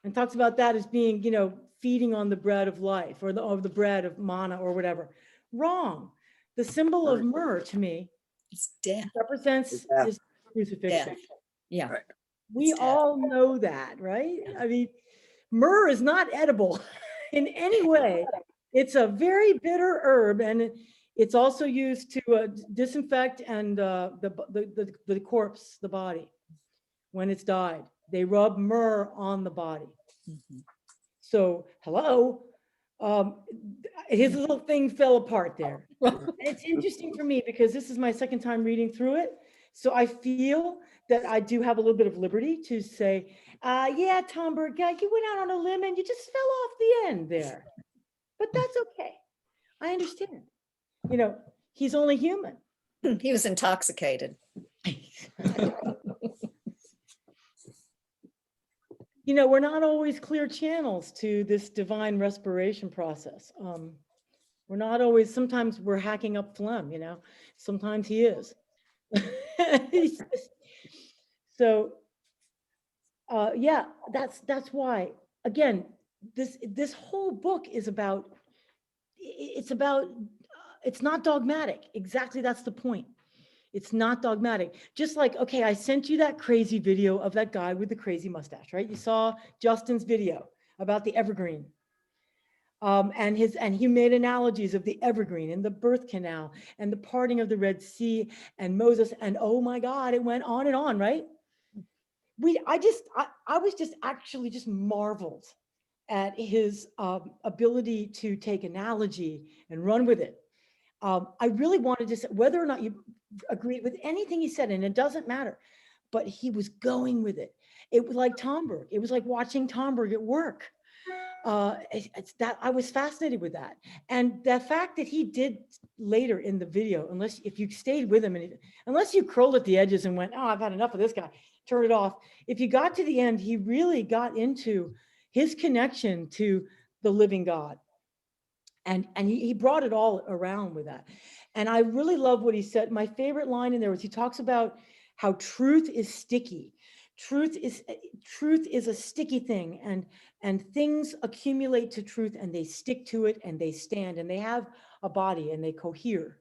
Speaker 2: and talks about that as being, you know, feeding on the bread of life, or the bread of manna or whatever. Wrong. The symbol of myrrh to me
Speaker 1: It's death.
Speaker 2: represents his crucifixion.
Speaker 1: Death. Yeah.
Speaker 4: Right.
Speaker 2: We
Speaker 1: It's death.
Speaker 2: all know that, right? I mean, myrrh is not edible in any way. It's a very bitter herb, and it's also used to disinfect and the corpse, the body, when it's died. They rub myrrh on the body.
Speaker 1: Mhm.
Speaker 2: So, hello, his little thing fell apart there. And it's interesting for me because this is my second time reading through it. So I feel that I do have a little bit of liberty to say, yeah, Tomberg, you went out on a limb and you just fell off the end there. But that's okay. I understand. You know, he's only human.
Speaker 1: He was intoxicated.
Speaker 2: You know, we're not always clear channels to this divine respiration process. We're not always, sometimes we're hacking up phlegm, you know, sometimes he is. So, yeah, that's why, again, this whole book is about, it's not dogmatic. Exactly, that's the point. It's not dogmatic. Just like, okay, I sent you that crazy video of that guy with the crazy mustache, right? You saw Justin's video about the evergreen. And he made analogies of the evergreen and the birth canal and the parting of the Red Sea and Moses, and oh my God, it went on and on, right? I was just actually just marveled at his ability to take analogy and run with it. I really wanted to say, whether or not you agreed with anything he said, and it doesn't matter, but he was going with it. It was like Tomberg. It was like watching Tomberg at work. It's that I was fascinated with that. And the fact that he did later in the video, unless if you stayed with him, and unless you curled at the edges and went, oh, I've had enough of this guy, turn it off. If you got to the end, he really got into his connection to the living God. And he brought it all around with that. And I really love what he said. My favorite line in there was he talks about how truth is sticky. Truth is a sticky thing, and things accumulate to truth and they stick to it and they stand and they have a body and they cohere.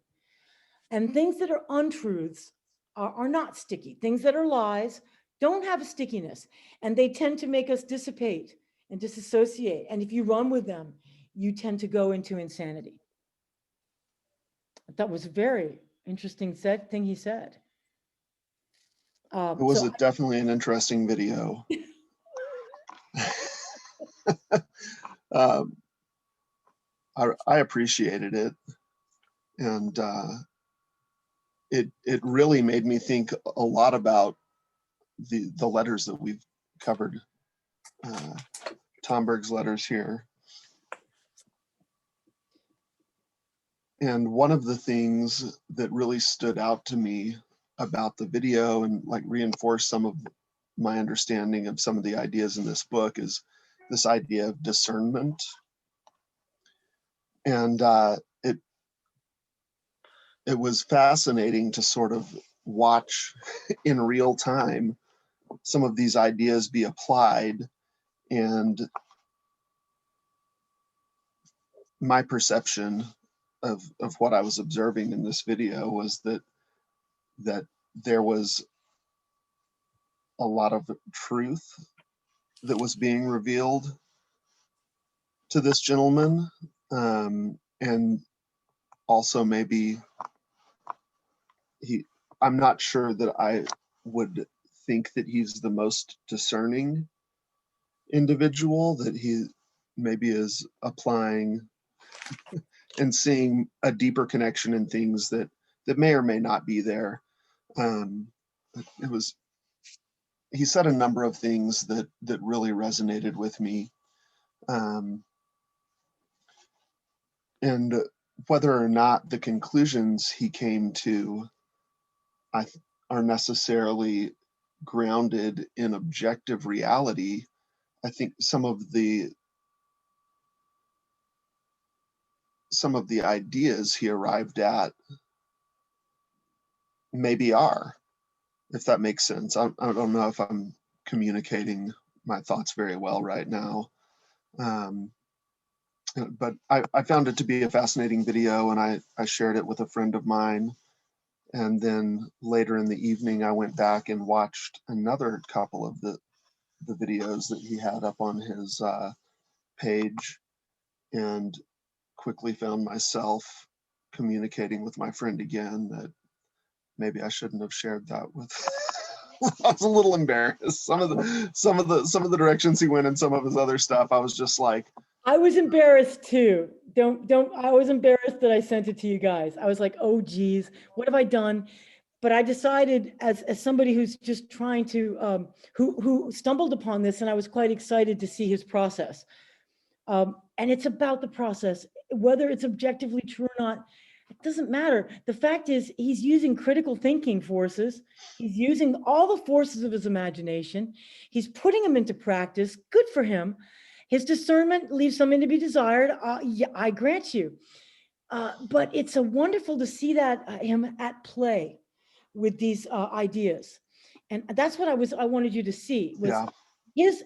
Speaker 2: And things that are untruths are not sticky. Things that are lies don't have a stickiness, and they tend to make us dissipate and disassociate. And if you run with them, you tend to go into insanity. That was a very interesting thing he said.
Speaker 5: It was definitely an interesting video. I appreciated it, and it really made me think a lot about the letters that we've covered, Tomberg's letters here. And one of the things that really stood out to me about the video and like reinforced some of my understanding of some of the ideas in this book is this idea of discernment. And it was fascinating to sort of watch in real time some of these ideas be applied. And my perception of what I was observing in this video was that there was a lot of truth that was being revealed to this gentleman, and also maybe I'm not sure that I would think that he's the most discerning individual, that he maybe is applying and seeing a deeper connection in things that may or may not be there. He said a number of things that really resonated with me. And whether or not the conclusions he came to are necessarily grounded in objective reality, I think some of the ideas he arrived at maybe are, if that makes sense. I don't know if I'm communicating my thoughts very well right now. But I found it to be a fascinating video, and I shared it with a friend of mine. And then later in the evening, I went back and watched another couple of the videos that he had up on his page, and quickly found myself communicating with my friend again that maybe I shouldn't have shared that with. I was a little embarrassed. Some of the directions he went in some of his other stuff, I was just like,
Speaker 2: I was embarrassed too. I was embarrassed that I sent it to you guys. I was like, oh geez, what have I done? But I decided, as somebody who's just trying to, who stumbled upon this, and I was quite excited to see his process. And it's about the process, whether it's objectively true or not, it doesn't matter. The fact is, he's using critical thinking forces. He's using all the forces of his imagination. He's putting them into practice. Good for him. His discernment leaves something to be desired. Yeah, I grant you. But it's wonderful to see that him at play with these ideas, and that's what I wanted you to see. Was his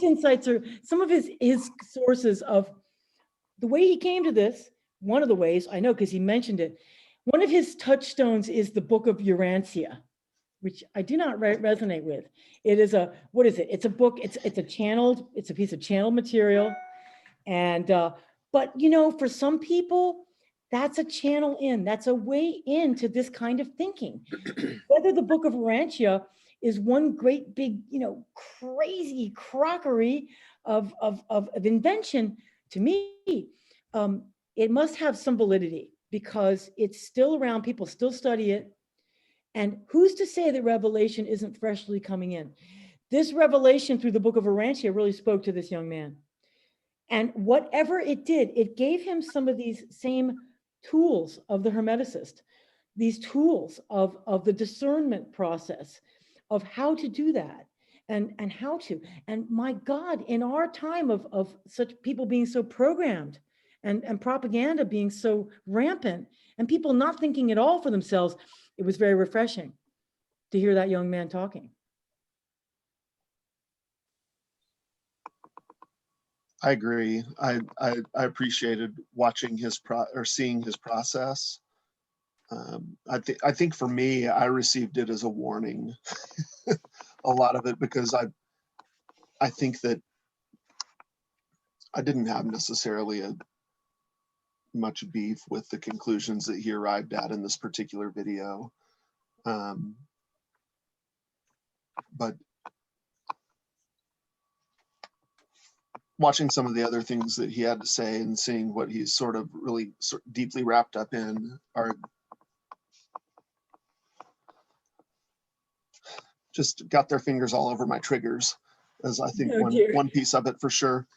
Speaker 2: insights are some of his sources of the way he came to this. One of the ways I know, because he mentioned it, one of his touchstones is the Book of Urantia, which I do not resonate with. It is what is it? It's a book. It's a piece of channeled material, and but for some people, that's a channel in. That's a way into this kind of thinking. Whether the Book of Urantia is one great big, crazy crockery of invention, to me, it must have some validity because it's still around. People still study it. And who's to say that revelation isn't freshly coming in? This revelation through the Book of Urantia really spoke to this young man. And whatever it did, it gave him some of these same tools of the Hermeticist, these tools of the discernment process, of how to do that and how to. And my God, in our time of such people being so programmed and propaganda being so rampant and people not thinking at all for themselves, it was very refreshing to hear that young man talking.
Speaker 5: I agree. I appreciated watching seeing his process. I think for me, I received it as a warning, a lot of it, because I think that I didn't have necessarily much beef with the conclusions that he arrived at in this particular video. But watching some of the other things that he had to say and seeing what he's sort of really deeply wrapped up in are just got their fingers all over my triggers, as I think one piece of it for sure.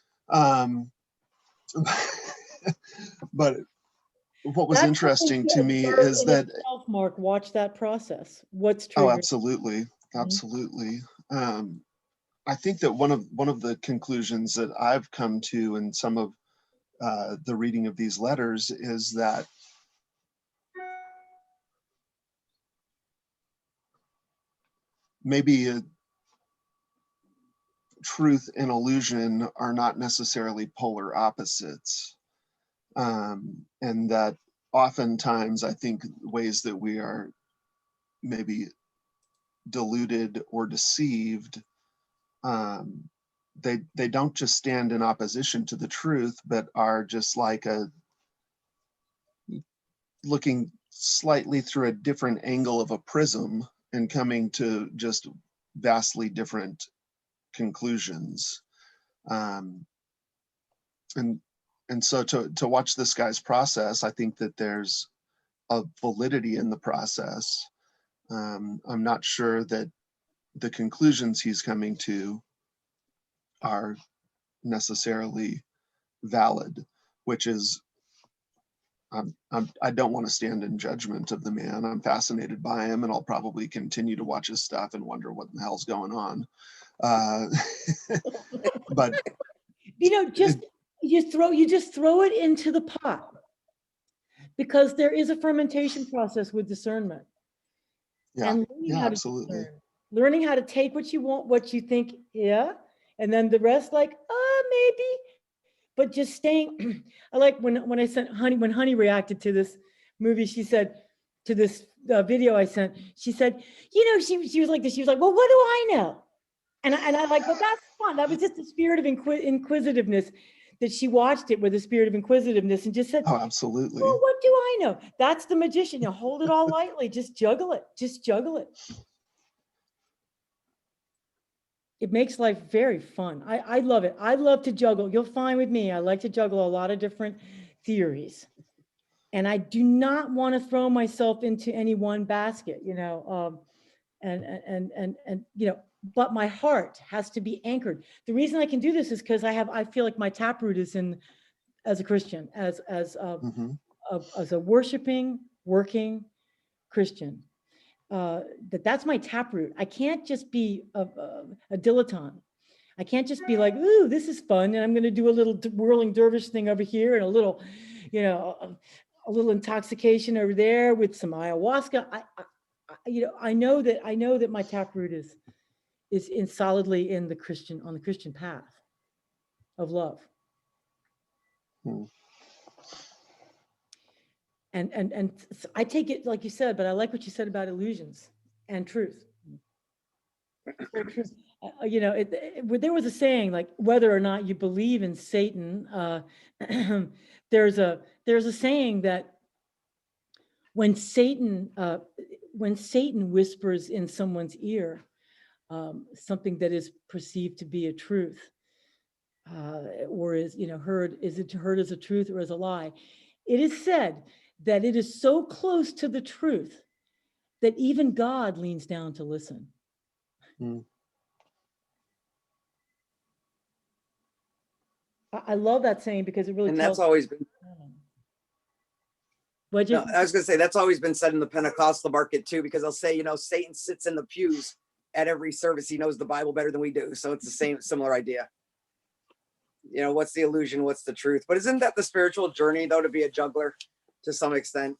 Speaker 5: But what was interesting to me is that
Speaker 2: Mark, watch that process. What's
Speaker 5: true? Oh,
Speaker 2: triggering?
Speaker 5: absolutely, absolutely. I think that one of the conclusions that I've come to in some of the reading of these letters is that maybe truth and illusion are not necessarily polar opposites, and that oftentimes I think ways that we are maybe deluded or deceived, they don't just stand in opposition to the truth, but are just like looking slightly through a different angle of a prism and coming to just vastly different conclusions. And so to watch this guy's process, I think that there's a validity in the process. I'm not sure that the conclusions he's coming to are necessarily valid, which is, I don't want to stand in judgment of the man. I'm fascinated by him, and I'll probably continue to watch his stuff and wonder what the hell's going on. But
Speaker 2: you just throw it into the pot, because there is a fermentation process with discernment.
Speaker 5: Yeah,
Speaker 2: and
Speaker 5: absolutely.
Speaker 2: Learning how to take what you want, what you think, and then the rest, like, maybe, but just staying. I like when I sent Honey, when Honey reacted to this movie, she said, to this video I sent, she said, she was like this. She was like, well, what do I know? And I like, but that's fun. That was just the spirit of inquisitiveness, that she watched it with a spirit of inquisitiveness and just said,
Speaker 5: oh, absolutely.
Speaker 2: Well, what do I know? That's the magician. Hold it all lightly. Just juggle it. Just juggle it. It makes life very fun. I love it. I love to juggle. You'll find with me, I like to juggle a lot of different theories. And I do not want to throw myself into any one basket, but my heart has to be anchored. The reason I can do this is because I feel like my taproot is in, as a Christian, as a worshiping, working Christian. That's my taproot. I can't just be a dilettante. I can't just be like, ooh, this is fun, and I'm going to do a little whirling dervish thing over here, and a little, a little intoxication over there with some ayahuasca. I know that my taproot is in solidly in on the Christian path of love. And I take it like you said, but I like what you said about illusions and truth. There was a saying, like, whether or not you believe in Satan, there's a saying that when Satan whispers in someone's ear something that is perceived to be a truth, or is heard as a truth or as a lie, it is said that it is so close to the truth that even God leans down to listen. I love that saying because it really
Speaker 4: And
Speaker 2: tells.
Speaker 4: that's always been,
Speaker 2: What'd you,
Speaker 4: no, I was gonna say, that's always been said in the Pentecostal market too, because they'll say, you know, Satan sits in the pews at every service. He knows the Bible better than we do. So it's the same, similar idea. You know, what's the illusion? What's the truth? But isn't that the spiritual journey though, to be a juggler to some extent?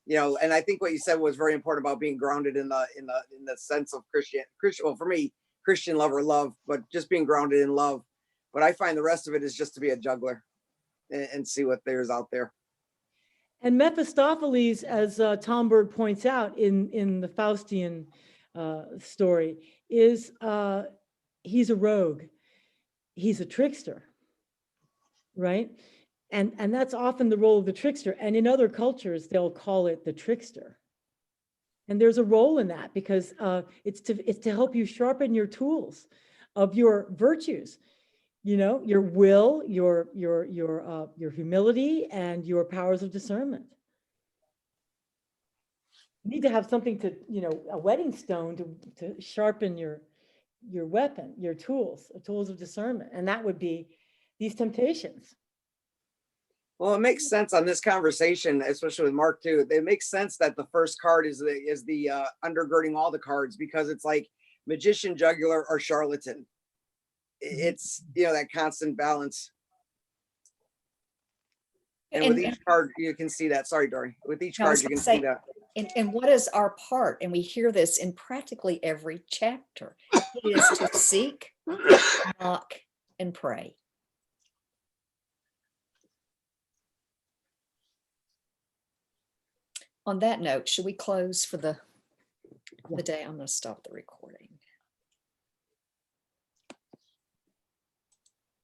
Speaker 4: You know, and I think what you said was very important about being grounded in the sense of Christian, well, for me, Christian love or love, but just being grounded in love. But I find the rest of it is just to be a juggler and see what there's out there.
Speaker 2: and Mephistopheles, as Tom Bird points out in the Faustian story, is he's a rogue. He's a trickster, right? And that's often the role of the trickster. And in other cultures, they'll call it the trickster. And there's a role in that because it's to help you sharpen your tools of your virtues, you know, your will, your humility, and your powers of discernment. You need to have something to, you know, a whetting stone to sharpen your weapon, your tools of discernment, and that would be these temptations.
Speaker 4: Well, it makes sense on this conversation, especially with Mark too. It makes sense that the first card is the undergirding all the cards, because it's like magician, juggler, or charlatan. It's, you know, that constant balance. And with each card, you can see that. Sorry, Dory. With each card, you can see that.
Speaker 1: And what is our part? And we hear this in practically every chapter. It is to seek, knock, and pray. On that note, should we close for the day? I'm going to stop the recording.